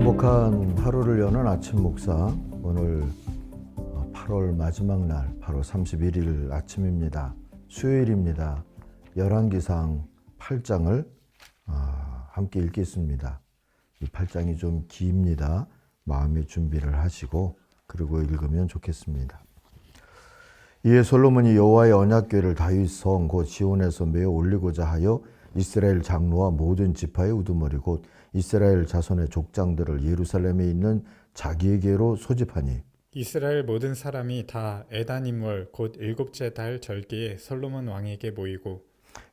행복한 하루를 여는 아침 목사. 오늘 8월 마지막 날 8월 31일 아침입니다. 수요일입니다. 열왕기상 8장을 함께 읽겠습니다. 이 8장이 좀 깁니다. 마음의 준비를 하시고 그리고 읽으면 좋겠습니다. 이에 솔로몬이 여호와의 언약궤를 다윗 성 곧 시온에서 메어 올리고자 하여 이스라엘 장로와 모든 지파의 우두머리 곧 이스라엘 자손의 족장들을 예루살렘에 있는 자기에게로 소집하니 이스라엘 모든 사람이 다 에단임월 곧 일곱째 달 절기에 솔로몬 왕에게 모이고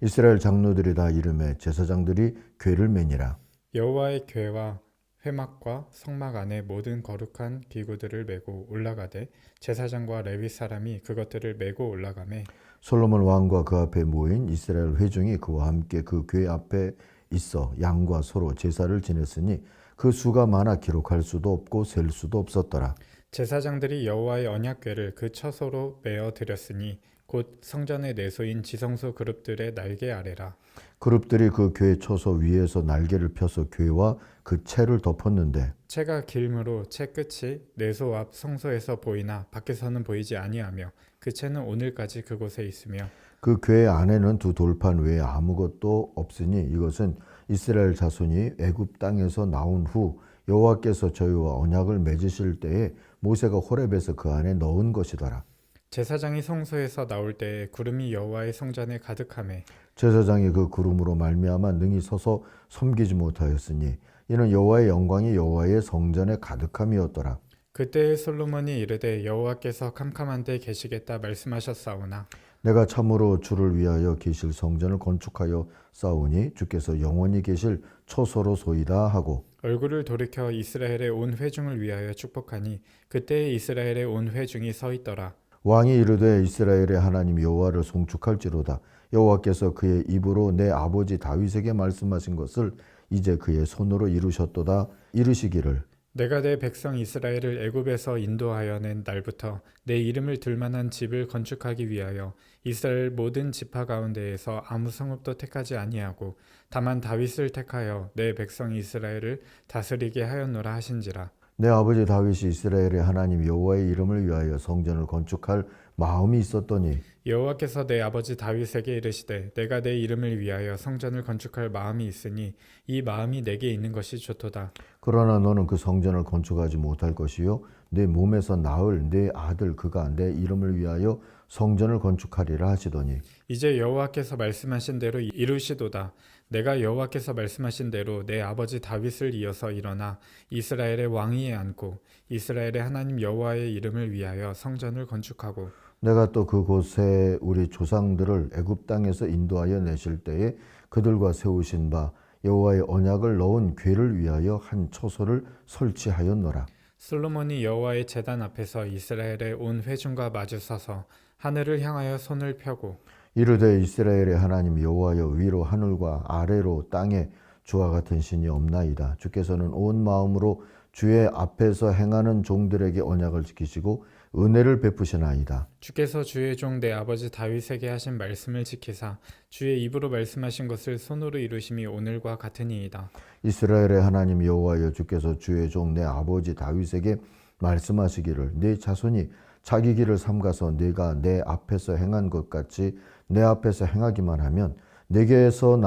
이스라엘 장로들이 다 이름에 제사장들이 궤를 매니라. 여호와의 궤와 회막과 성막 안에 모든 거룩한 기구들을 메고 올라가되 제사장과 레위 사람이 그것들을 메고 올라가매 솔로몬 왕과 그 앞에 모인 이스라엘 회중이 그와 함께 그 궤 앞에 있어 양과 소로 제사를 지냈으니 그 수가 많아 기록할 수도 없고 셀 수도 없었더라. 제사장들이 여호와의 언약궤를 그 처소로 메어 드렸으니 곧 성전의 내소인 지성소 그룹들의 날개 아래라. 그룹들이 그 궤 처소 위에서 날개를 펴서 궤와 그 채를 덮었는데 채가 길므로 채 끝이 내소 앞 성소에서 보이나 밖에서는 보이지 아니하며 그 채는 오늘까지 그곳에 있으며 그 궤 안에는 두 돌판 외에 아무것도 없으니 이것은 이스라엘 자손이 애굽 땅에서 나온 후 여호와께서 저희와 언약을 맺으실 때에 모세가 호렙에서 그 안에 넣은 것이더라. 제사장이 성소에서 나올 때에 구름이 여호와의 성전에 가득하매 제사장이 그 구름으로 말미암아 능히 서서 섬기지 못하였으니 이는 여호와의 영광이 여호와의 성전에 가득함이었더라. 그때에 솔로몬이 이르되 여호와께서 캄캄한데 계시겠다 말씀하셨사오나 내가 참으로 주를 위하여 계실 성전을 건축하여 싸우니 주께서 영원히 계실 처소로소이다 하고 얼굴을 돌이켜 이스라엘의 온 회중을 위하여 축복하니 그때에 이스라엘의 온 회중이 서 있더라. 왕이 이르되 이스라엘의 하나님 여호와를 송축할지로다. 여호와께서 그의 입으로 내 아버지 다윗에게 말씀하신 것을 이제 그의 손으로 이루셨도다. 이르시기를 내가 내 백성 이스라엘을 애굽에서 인도하여 낸 날부터 내 이름을 들만한 집을 건축하기 위하여 이스라엘 모든 지파 가운데에서 아무 성읍도 택하지 아니하고 다만 다윗을 택하여 내 백성 이스라엘을 다스리게 하였노라 하신지라. 내 아버지 다윗이 이스라엘의 하나님 여호와의 이름을 위하여 성전을 건축할 마음이 있었더니 여호와께서 내 아버지 다윗에게 이르시되 내가 내 이름을 위하여 성전을 건축할 마음이 있으니 이 마음이 내게 있는 것이 좋도다. 그러나 너는 그 성전을 건축하지 못할 것이요 내 몸에서 나을 내 아들 그가 내 이름을 위하여 성전을 건축하리라 하시더니 이제 여호와께서 말씀하신 대로 이루시도다. 내가 여호와께서 말씀하신 대로 내 아버지 다윗을 이어서 일어나 이스라엘의 왕위에 앉고 이스라엘의 하나님 여호와의 이름을 위하여 성전을 건축하고 내가 또 그곳에 우리 조상들을 애굽 땅에서 인도하여 내실 때에 그들과 세우신 바 여호와의 언약을 넣은 궤를 위하여 한 처소를 설치하였노라. 솔로몬이 여호와의 제단 앞에서 이스라엘의 온 회중과 마주 서서 하늘을 향하여 손을 펴고 이르되 이스라엘의 하나님 여호와여 위로 하늘과 아래로 땅에 주와 같은 신이 없나이다. 주께서는 온 마음으로 주의 앞에서 행하는 종들에게 언약을 지키시고 은혜를 베푸시나이다. 주께서 주의 종 내 아버지 다윗에게 하신 말씀을 지키사 주의 입으로 말씀하신 것을 손으로 이루심이 오늘과 같으니이다. 이스라엘의 하나님 여호와여 주께서 주의 종 내 아버지 다윗에게 말씀하시기를 내 자손이 자기 길을 삼가서 내가 내 앞에서 행한 것 같이 내 앞에서 행하기만 하면 내게서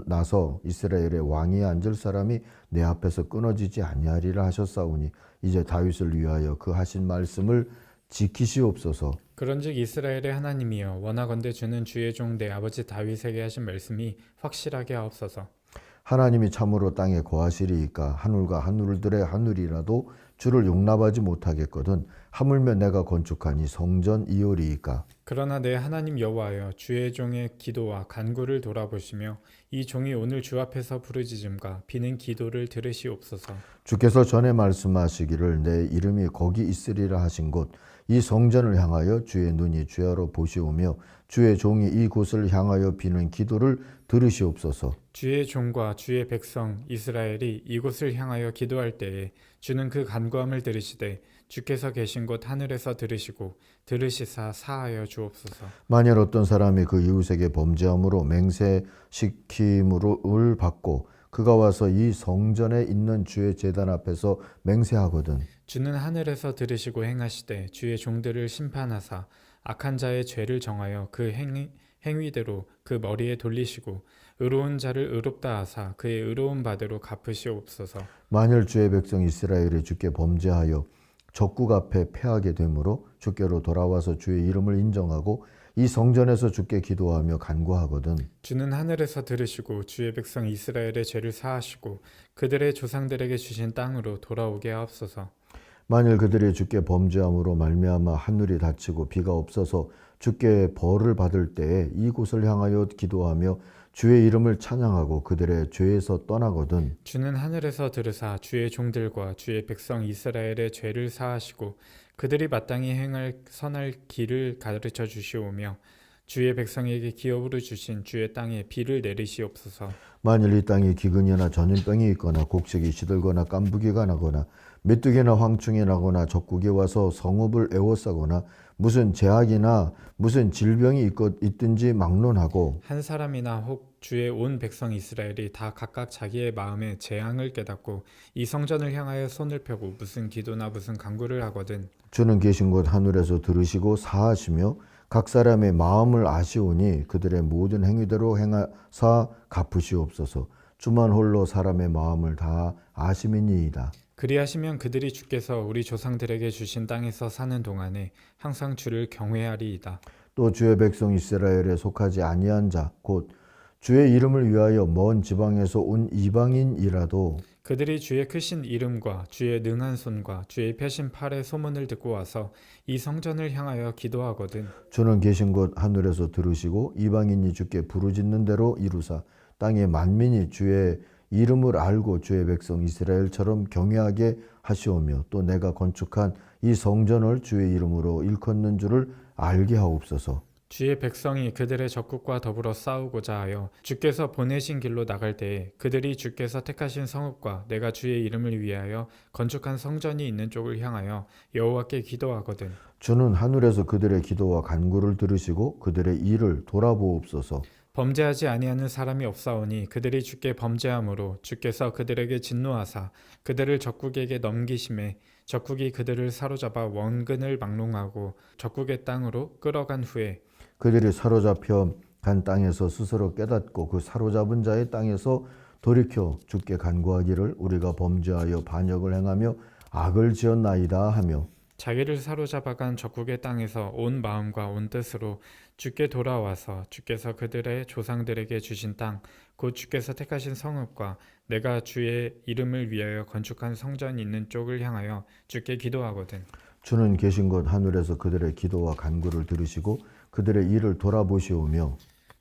나서 이스라엘의 왕위에 앉을 사람이 내 앞에서 끊어지지 아니하리라 하셨사오니 이제 다윗을 위하여 그 하신 말씀을 지키시옵소서. 그런즉 이스라엘의 하나님이여 원하건대 주는 주의 종 내 아버지 다윗에게 하신 말씀이 확실하게 하옵소서. 하나님이 참으로 땅에 거하시리이까 하늘과 하늘들의 하늘이라도 주를 용납하지 못하겠거든 하물며 내가 건축한 이 성전 이오리이까. 그러나 내 하나님 여호와여 주의 종의 기도와 간구를 돌아보시며 이 종이 오늘 주 앞에서 부르짖음과 비는 기도를 들으시옵소서. 주께서 전에 말씀하시기를 내 이름이 거기 있으리라 하신 곳 이 성전을 향하여 주의 눈이 주야로 보시오며 주의 종이 이곳을 향하여 비는 기도를 들으시옵소서. 주의 종과 주의 백성 이스라엘이 이곳을 향하여 기도할 때에 주는 그 간구함을 들으시되 주께서 계신 곳 하늘에서 들으시고 들으시사 사하여 주옵소서. 만일 어떤 사람이 그 이웃에게 범죄함으로 맹세시킴을 받고 그가 와서 이 성전에 있는 주의 제단 앞에서 맹세하거든. 주는 하늘에서 들으시고 행하시되 주의 종들을 심판하사 악한 자의 죄를 정하여 그 행위대로 그 머리에 돌리시고 의로운 자를 의롭다 하사 그의 의로운 바대로 갚으시옵소서. 만일 주의 백성 이스라엘이 주께 범죄하여 적국 앞에 패하게 되므로 주께로 돌아와서 주의 이름을 인정하고 이 성전에서 주께 기도하며 간구하거든. 주는 하늘에서 들으시고 주의 백성 이스라엘의 죄를 사하시고 그들의 조상들에게 주신 땅으로 돌아오게 하옵소서. 만일 그들이 주께 범죄함으로 말미암아 하늘이 닫히고 비가 없어서 주께 벌을 받을 때에 이곳을 향하여 기도하며 주의 이름을 찬양하고 그들의 죄에서 떠나거든. 주는 하늘에서 들으사 주의 종들과 주의 백성 이스라엘의 죄를 사하시고 그들이 마땅히 행할 선할 길을 가르쳐 주시오며 주의 백성에게 기업으로 주신 주의 땅에 비를 내리시옵소서. 만일 이 땅에 기근이나 전염병이 있거나 곡식이 시들거나 깐부기가 나거나 메뚜기나 황충이 나거나 적국이 와서 성읍을 에워싸거나 무슨 재앙이나 무슨 질병이 있든지 막론하고 한 사람이나 혹 주의 온 백성 이스라엘이 다 각각 자기의 마음에 재앙을 깨닫고 이 성전을 향하여 손을 펴고 무슨 기도나 무슨 간구를 하거든 주는 계신 곳 하늘에서 들으시고 사하시며 각 사람의 마음을 아시오니 그들의 모든 행위대로 행하사 갚으시옵소서. 주만 홀로 사람의 마음을 다 아심이니이다. 그리하시면 그들이 주께서 우리 조상들에게 주신 땅에서 사는 동안에 항상 주를 경외하리이다. 또 주의 백성 이스라엘에 속하지 아니한 자 곧 주의 이름을 위하여 먼 지방에서 온 이방인이라도 그들이 주의 크신 이름과 주의 능한 손과 주의 펴신 팔의 소문을 듣고 와서 이 성전을 향하여 기도하거든 주는 계신 곳 하늘에서 들으시고 이방인이 주께 부르짖는 대로 이루사 땅의 만민이 주의 이름을 알고 주의 백성 이스라엘처럼 경외하게 하시오며 또 내가 건축한 이 성전을 주의 이름으로 일컫는 줄을 알게 하옵소서. 주의 백성이 그들의 적국과 더불어 싸우고자 하여 주께서 보내신 길로 나갈 때에 그들이 주께서 택하신 성읍과 내가 주의 이름을 위하여 건축한 성전이 있는 쪽을 향하여 여호와께 기도하거든 주는 하늘에서 그들의 기도와 간구를 들으시고 그들의 일을 돌아보옵소서. 범죄하지 아니하는 사람이 없사오니 그들이 주께 범죄함으로 주께서 그들에게 진노하사 그들을 적국에게 넘기심에 적국이 그들을 사로잡아 원근을 막론하고 적국의 땅으로 끌어간 후에 그들이 사로잡혀 간 땅에서 스스로 깨닫고 그 사로잡은 자의 땅에서 돌이켜 주께 간구하기를 우리가 범죄하여 반역을 행하며 악을 지었나이다 하며 자기를 사로잡아간 적국의 땅에서 온 마음과 온 뜻으로 주께 돌아와서 주께서 그들의 조상들에게 주신 땅 곧 주께서 택하신 성읍과 내가 주의 이름을 위하여 건축한 성전이 있는 쪽을 향하여 주께 기도하거든 주는 계신 곳 하늘에서 그들의 기도와 간구를 들으시고 그들의 일을 돌아보시오며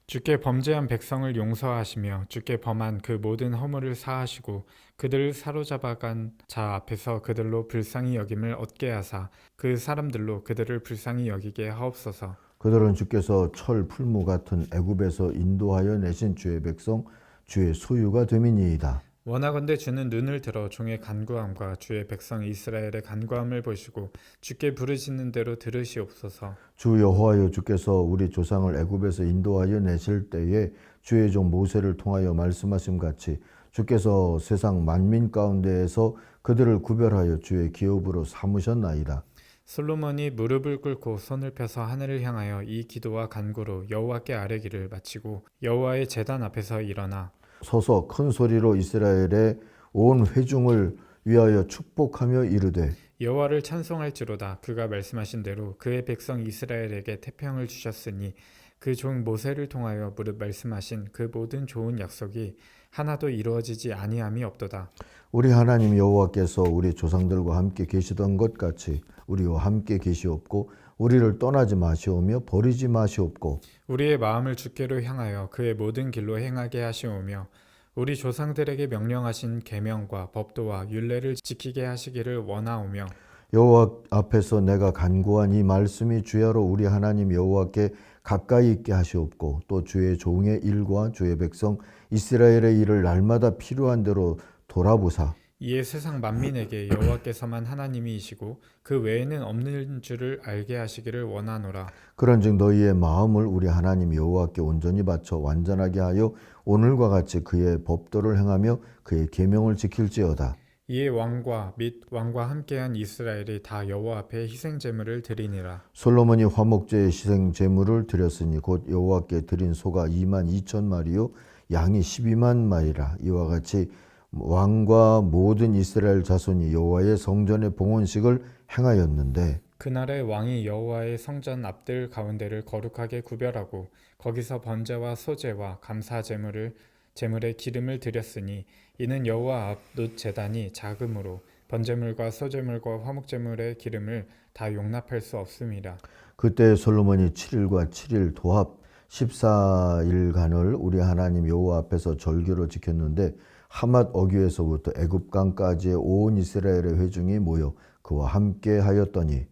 주께 범죄한 백성을 용서하시며 주께 범한 그 모든 허물을 사하시고 그들을 사로잡아간 자 앞에서 그들로 불쌍히 여김을 얻게 하사 그 사람들로 그들을 불쌍히 여기게 하옵소서. 그들은 주께서 철 풀무 같은 애굽에서 인도하여 내신 주의 백성 주의 소유가 됨이니이다. 원하건대 주는 눈을 들어 종의 간구함과 주의 백성 이스라엘의 간구함을 보시고 주께 부르시는 대로 들으시옵소서. 주 여호와여 주께서 우리 조상을 애굽에서 인도하여 내실 때에 주의 종 모세를 통하여 말씀하심 같이 주께서 세상 만민 가운데에서 그들을 구별하여 주의 기업으로 삼으셨나이다. 솔로몬이 무릎을 꿇고 손을 펴서 하늘을 향하여 이 기도와 간구로 여호와께 아뢰기를 마치고 여호와의 제단 앞에서 일어나 서서 큰 소리로 이스라엘의 온 회중을 위하여 축복하며 이르되 여호와를 찬송할지로다. 그가 말씀하신 대로 그의 백성 이스라엘에게 태평을 주셨으니 그 종 모세를 통하여 무릇 말씀하신 그 모든 좋은 약속이 하나도 이루어지지 아니함이 없도다. 우리 하나님 여호와께서 우리 조상들과 함께 계시던 것 같이 우리와 함께 계시옵고 우리를 떠나지 마시오며 버리지 마시옵고 우리의 마음을 주께로 향하여 그의 모든 길로 행하게 하시오며 우리 조상들에게 명령하신 계명과 법도와 율례를 지키게 하시기를 원하오며 여호와 앞에서 내가 간구한 이 말씀이 주야로 우리 하나님 여호와께 가까이 있게 하시옵고 또 주의 종의 일과 주의 백성 이스라엘의 일을 날마다 필요한 대로 돌아보사 이에 세상 만민에게 여호와께서만 하나님이시고 그 외에는 없는 줄을 알게 하시기를 원하노라. 그런즉 너희의 마음을 우리 하나님 여호와께 온전히 바쳐 완전하게 하여 오늘과 같이 그의 법도를 행하며 그의 계명을 지킬지어다. 이에 왕과 및 왕과 함께한 이스라엘이 다 여호와 앞에 희생 제물을 드리니라. 솔로몬이 화목제의 희생 제물을 드렸으니 곧 여호와께 드린 소가 2만 2천 마리요 양이 12만 마리라. 이와 같이 왕과 모든 이스라엘 자손이 여호와의 성전의 봉헌식을 행하였는데 그날에 왕이 여호와의 성전 앞들 가운데를 거룩하게 구별하고 거기서 번제와 소제와 감사 제물에 기름을 드렸으니 이는 여호와 앞 놋 제단이 작으므로 번제물과 소제물과 화목제물의 기름을 다 용납할 수 없음이라. 그때 솔로몬이 7일과 7일 도합 14일간을 우리 하나님 여호와 앞에서 절규로 지켰는데 하맛 어귀에서부터 애굽강까지의 온 이스라엘의 회중이 모여 그와 함께 하였더니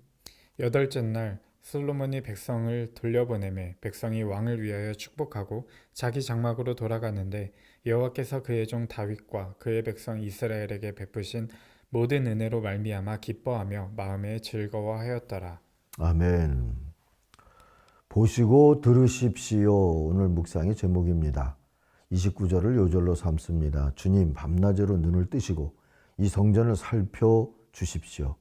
여덟째 날 솔로몬이 백성을 돌려보내매 백성이 왕을 위하여 축복하고 자기 장막으로 돌아가는데 여호와께서 그의 종 다윗과 그의 백성 이스라엘에게 베푸신 모든 은혜로 말미암아 기뻐하며 마음에 즐거워하였더라. 아멘. 보시고 들으십시오. 오늘 묵상의 제목입니다. 29절을 요절로 삼습니다. 주님 밤낮으로 눈을 뜨시고 이 성전을 살펴주십시오.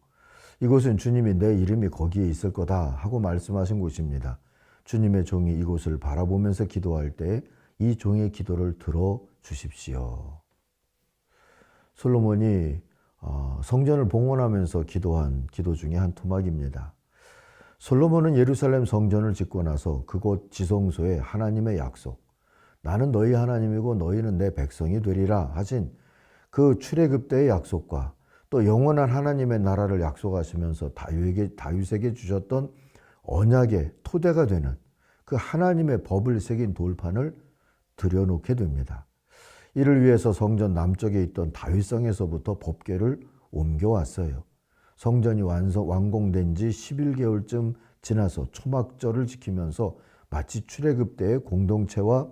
이곳은 주님이 내 이름이 거기에 있을 거다 하고 말씀하신 곳입니다. 주님의 종이 이곳을 바라보면서 기도할 때 이 종의 기도를 들어주십시오. 솔로몬이 성전을 봉헌하면서 기도한 기도 중에 한 토막입니다. 솔로몬은 예루살렘 성전을 짓고 나서 그곳 지성소에 하나님의 약속, 나는 너희 하나님이고 너희는 내 백성이 되리라 하신 그 출애굽 때의 약속과 또 영원한 하나님의 나라를 약속하시면서 다윗에게 주셨던 언약의 토대가 되는 그 하나님의 법을 새긴 돌판을 들여놓게 됩니다. 이를 위해서 성전 남쪽에 있던 다윗성에서부터 법궤를 옮겨왔어요. 성전이 완공된 지 11개월쯤 지나서 초막절을 지키면서 마치 출애굽 때의 공동체와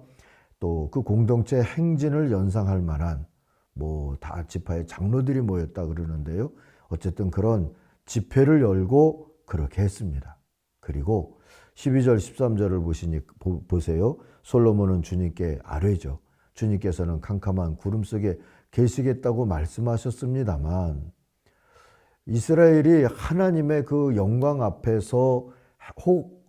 또 그 공동체 행진을 연상할 만한 다 지파의 장로들이 모였다 그러는데요. 어쨌든 그런 집회를 열고 그렇게 했습니다. 그리고 12절 13절을 보세요. 솔로몬은 주님께 아뢰죠. 주님께서는 캄캄한 구름 속에 계시겠다고 말씀하셨습니다만 이스라엘이 하나님의 그 영광 앞에서 혹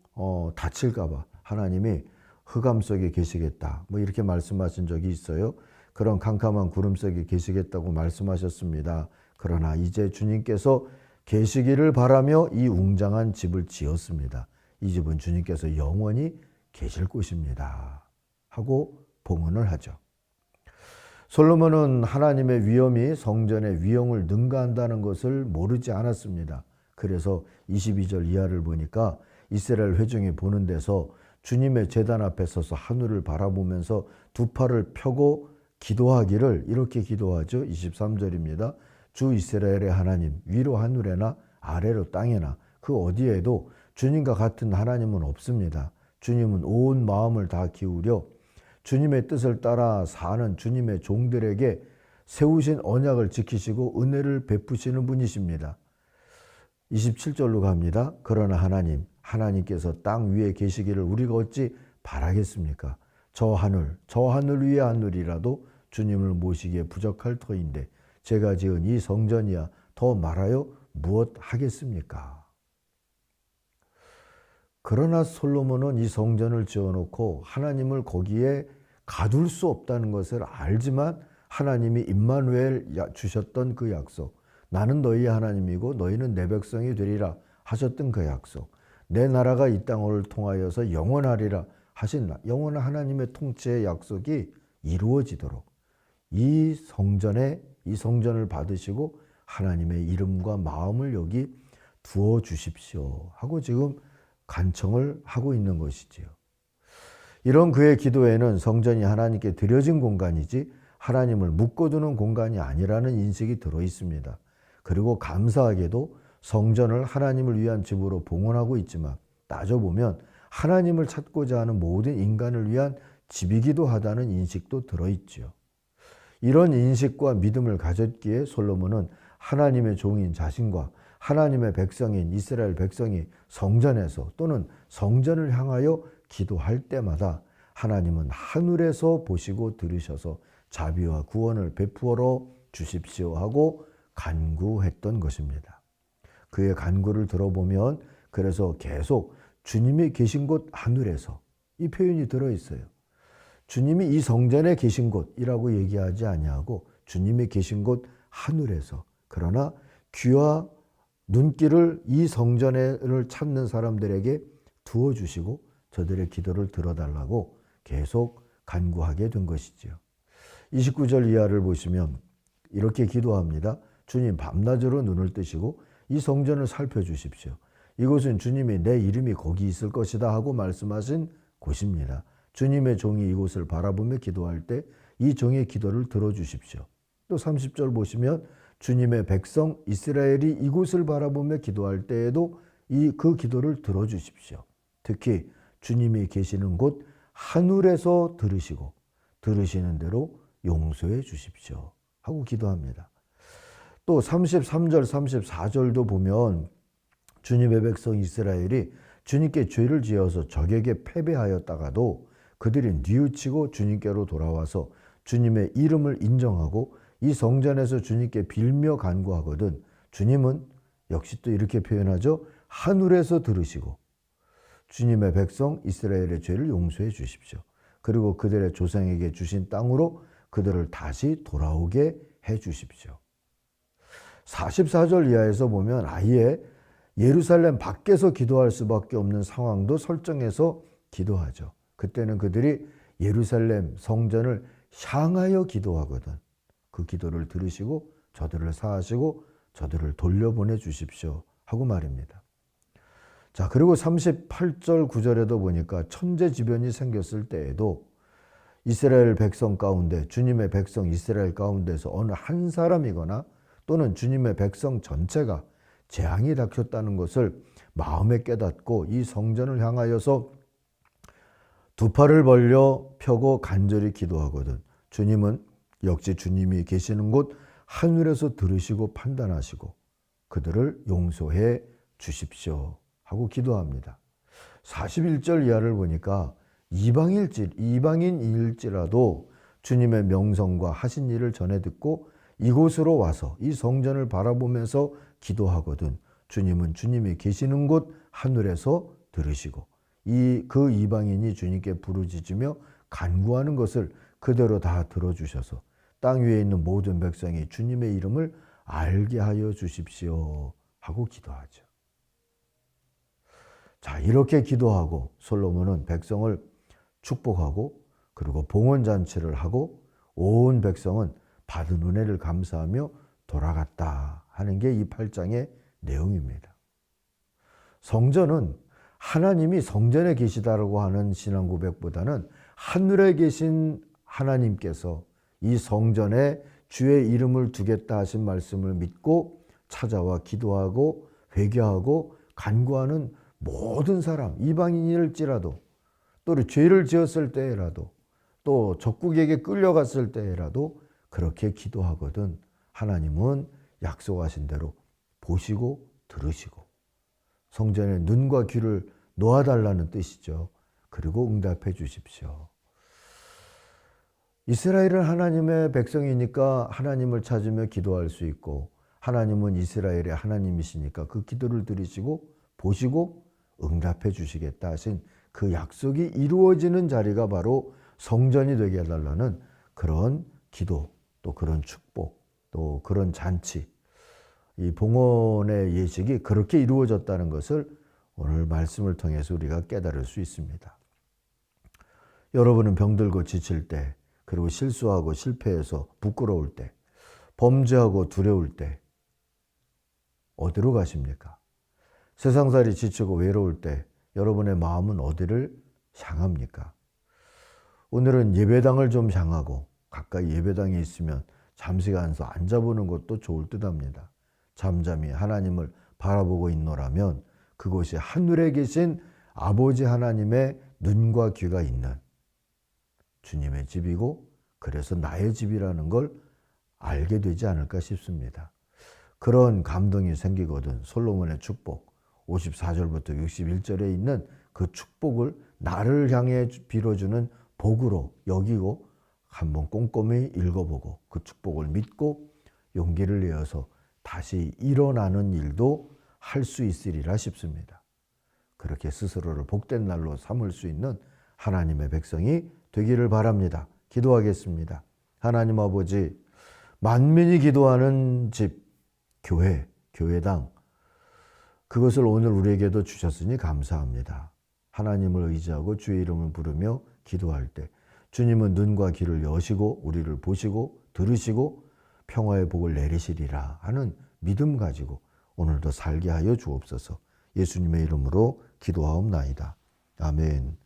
다칠까 봐 하나님이 흑암 속에 계시겠다 이렇게 말씀하신 적이 있어요. 그런 캄캄한 구름 속에 계시겠다고 말씀하셨습니다. 그러나 이제 주님께서 계시기를 바라며 이 웅장한 집을 지었습니다. 이 집은 주님께서 영원히 계실 곳입니다 하고 봉헌을 하죠. 솔로몬은 하나님의 위엄이 성전의 위엄을 능가한다는 것을 모르지 않았습니다. 그래서 22절 이하를 보니까 이스라엘 회중이 보는 데서 주님의 제단 앞에 서서 하늘을 바라보면서 두 팔을 펴고 기도하기를 이렇게 기도하죠. 23절입니다. 주 이스라엘의 하나님, 위로 하늘에나 아래로 땅에나 그 어디에도 주님과 같은 하나님은 없습니다. 주님은 온 마음을 다 기울여 주님의 뜻을 따라 사는 주님의 종들에게 세우신 언약을 지키시고 은혜를 베푸시는 분이십니다. 27절로 갑니다. 그러나 하나님께서 땅 위에 계시기를 우리가 어찌 바라겠습니까? 저 하늘 위의 하늘이라도 주님을 모시기에 부족할 터인데 제가 지은 이 성전이야 더 말하여 무엇 하겠습니까? 그러나 솔로몬은 이 성전을 지어놓고 하나님을 거기에 가둘 수 없다는 것을 알지만 하나님이 임마누엘 주셨던 그 약속, 나는 너희의 하나님이고 너희는 내 백성이 되리라 하셨던 그 약속, 내 나라가 이 땅을 통하여서 영원하리라 하신 영원한 하나님의 통치의 약속이 이루어지도록 이 성전을 받으시고 하나님의 이름과 마음을 여기 두어 주십시오 하고 지금 간청을 하고 있는 것이지요. 이런 그의 기도에는 성전이 하나님께 드려진 공간이지 하나님을 묶어두는 공간이 아니라는 인식이 들어 있습니다. 그리고 감사하게도 성전을 하나님을 위한 집으로 봉헌하고 있지만 따져보면 하나님을 찾고자 하는 모든 인간을 위한 집이기도 하다는 인식도 들어있지요. 이런 인식과 믿음을 가졌기에 솔로몬은 하나님의 종인 자신과 하나님의 백성인 이스라엘 백성이 성전에서 또는 성전을 향하여 기도할 때마다 하나님은 하늘에서 보시고 들으셔서 자비와 구원을 베푸어 주십시오 하고 간구했던 것입니다. 그의 간구를 들어보면 그래서 계속 주님이 계신 곳 하늘에서 이 표현이 들어있어요. 주님이 이 성전에 계신 곳이라고 얘기하지 아니하고 주님이 계신 곳 하늘에서, 그러나 귀와 눈길을 이 성전을 찾는 사람들에게 두어주시고 저들의 기도를 들어달라고 계속 간구하게 된 것이지요. 29절 이하를 보시면 이렇게 기도합니다. 주님, 밤낮으로 눈을 뜨시고 이 성전을 살펴주십시오. 이곳은 주님이 내 이름이 거기 있을 것이다 하고 말씀하신 곳입니다. 주님의 종이 이곳을 바라보며 기도할 때 이 종의 기도를 들어주십시오. 또 30절 보시면 주님의 백성 이스라엘이 이곳을 바라보며 기도할 때에도 그 기도를 들어주십시오. 특히 주님이 계시는 곳 하늘에서 들으시고 들으시는 대로 용서해 주십시오 하고 기도합니다. 또 33절 34절도 보면 주님의 백성 이스라엘이 주님께 죄를 지어서 적에게 패배하였다가도 그들이 뉘우치고 주님께로 돌아와서 주님의 이름을 인정하고 이 성전에서 주님께 빌며 간구하거든 주님은 역시 또 이렇게 표현하죠. 하늘에서 들으시고 주님의 백성 이스라엘의 죄를 용서해 주십시오. 그리고 그들의 조상에게 주신 땅으로 그들을 다시 돌아오게 해 주십시오. 44절 이하에서 보면 아예 예루살렘 밖에서 기도할 수밖에 없는 상황도 설정해서 기도하죠. 그때는 그들이 예루살렘 성전을 향하여 기도하거든 그 기도를 들으시고 저들을 사하시고 저들을 돌려보내 주십시오 하고 말입니다. 자, 그리고 38절 9절에도 보니까 천재지변이 생겼을 때에도 이스라엘 백성 가운데 주님의 백성 이스라엘 가운데서 어느 한 사람이거나 또는 주님의 백성 전체가 재앙이 닥쳤다는 것을 마음에 깨닫고 이 성전을 향하여서 두 팔을 벌려 펴고 간절히 기도하거든 주님은 역시 주님이 계시는 곳 하늘에서 들으시고 판단하시고 그들을 용서해 주십시오 하고 기도합니다. 41절 이하를 보니까 이방인일지라도 주님의 명성과 하신 일을 전해 듣고 이곳으로 와서 이 성전을 바라보면서 기도하거든 주님은 주님이 계시는 곳 하늘에서 들으시고 그 이방인이 주님께 부르짖으며 간구하는 것을 그대로 다 들어주셔서 땅 위에 있는 모든 백성이 주님의 이름을 알게 하여 주십시오 하고 기도하죠. 자, 이렇게 기도하고 솔로몬은 백성을 축복하고 그리고 봉헌잔치를 하고 온 백성은 받은 은혜를 감사하며 돌아갔다 하는 게 이 8장의 내용입니다. 성전은 하나님이 성전에 계시다라고 하는 신앙 고백보다는 하늘에 계신 하나님께서 이 성전에 주의 이름을 두겠다 하신 말씀을 믿고 찾아와 기도하고 회개하고 간구하는 모든 사람, 이방인일지라도 또 죄를 지었을 때라도 또 적국에게 끌려갔을 때라도 그렇게 기도하거든 하나님은 약속하신 대로 보시고 들으시고 성전에 눈과 귀를 놓아달라는 뜻이죠. 그리고 응답해 주십시오. 이스라엘은 하나님의 백성이니까 하나님을 찾으며 기도할 수 있고 하나님은 이스라엘의 하나님이시니까 그 기도를 들으시고 보시고 응답해 주시겠다 하신 그 약속이 이루어지는 자리가 바로 성전이 되게 해달라는 그런 기도 또 그런 축복 또 그런 잔치 이 봉헌의 예식이 그렇게 이루어졌다는 것을 오늘 말씀을 통해서 우리가 깨달을 수 있습니다. 여러분은 병들고 지칠 때 그리고 실수하고 실패해서 부끄러울 때 범죄하고 두려울 때 어디로 가십니까? 세상살이 지치고 외로울 때 여러분의 마음은 어디를 향합니까? 오늘은 예배당을 좀 향하고 가까이 예배당에 있으면 잠시간서 앉아보는 것도 좋을 듯합니다. 잠잠히 하나님을 바라보고 있노라면 그곳이 하늘에 계신 아버지 하나님의 눈과 귀가 있는 주님의 집이고 그래서 나의 집이라는 걸 알게 되지 않을까 싶습니다. 그런 감동이 생기거든 솔로몬의 축복 54절부터 61절에 있는 그 축복을 나를 향해 빌어주는 복으로 여기고 한번 꼼꼼히 읽어보고 그 축복을 믿고 용기를 내어서 다시 일어나는 일도 할 수 있으리라 싶습니다. 그렇게 스스로를 복된 날로 삼을 수 있는 하나님의 백성이 되기를 바랍니다. 기도하겠습니다. 하나님 아버지, 만민이 기도하는 집, 교회, 교회당, 그것을 오늘 우리에게도 주셨으니 감사합니다. 하나님을 의지하고 주의 이름을 부르며 기도할 때 주님은 눈과 귀를 여시고 우리를 보시고 들으시고 평화의 복을 내리시리라 하는 믿음 가지고 오늘도 살게 하여 주옵소서. 예수님의 이름으로 기도하옵나이다. 아멘.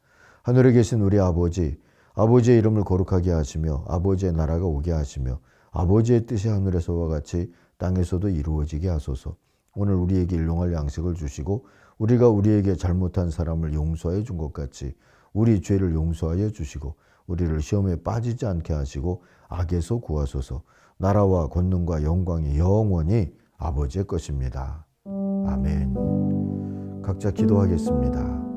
하늘에 계신 우리 아버지, 아버지의 이름을 거룩하게 하시며 아버지의 나라가 오게 하시며 아버지의 뜻이 하늘에서와 같이 땅에서도 이루어지게 하소서. 오늘 우리에게 일용할 양식을 주시고 우리가 우리에게 잘못한 사람을 용서해 준 것 같이 우리 죄를 용서하여 주시고 우리를 시험에 빠지지 않게 하시고 악에서 구하소서. 나라와 권능과 영광이 영원히 아버지의 것입니다. 아멘. 각자 기도하겠습니다.